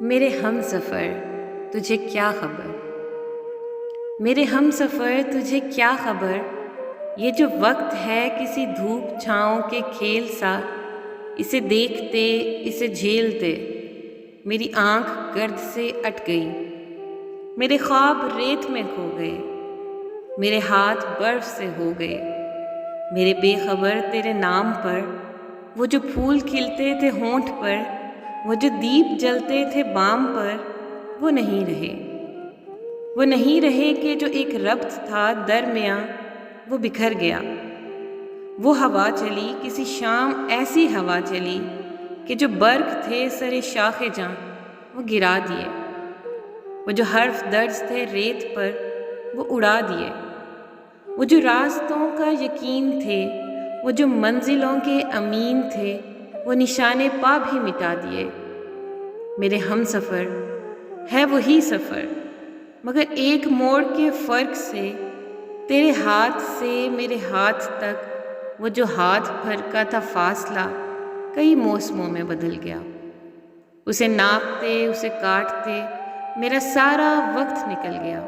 میرے ہم سفر تجھے کیا خبر، میرے ہم سفر تجھے کیا خبر، یہ جو وقت ہے کسی دھوپ چھاؤں کے کھیل سا، اسے دیکھتے اسے جھیلتے میری آنکھ گرد سے اٹ گئی، میرے خواب ریت میں کھو گئے، میرے ہاتھ برف سے ہو گئے، میرے بے خبر تیرے نام پر وہ جو پھول کھلتے تھے ہونٹ پر، وہ جو دیپ جلتے تھے بام پر، وہ نہیں رہے، وہ نہیں رہے کہ جو ایک ربط تھا درمیاں وہ بکھر گیا۔ وہ ہوا چلی کسی شام، ایسی ہوا چلی کہ جو برگ تھے سرے شاخ جاں وہ گرا دیے، وہ جو حرف درج تھے ریت پر وہ اڑا دیے، وہ جو راستوں کا یقین تھے، وہ جو منزلوں کے امین تھے، وہ نشانے پا بھی مٹا دیے۔ میرے ہم سفر ہے وہی سفر، مگر ایک موڑ کے فرق سے، تیرے ہاتھ سے میرے ہاتھ تک وہ جو ہاتھ بھر کا تھا فاصلہ کئی موسموں میں بدل گیا۔ اسے ناپتے اسے کاٹتے میرا سارا وقت نکل گیا۔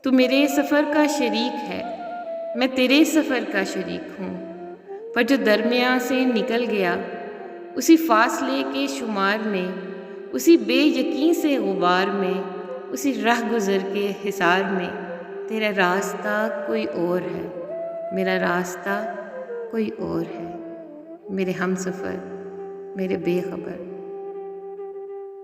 تو میرے سفر کا شریک ہے، میں تیرے سفر کا شریک ہوں، پر جو درمیان سے نکل گیا، اسی فاصلے کے شمار میں، اسی بے یقین سے غبار میں، اسی رہ گزر کے حصار میں، تیرا راستہ کوئی اور ہے، میرا راستہ کوئی اور ہے، میرے ہم سفر، میرے بے خبر۔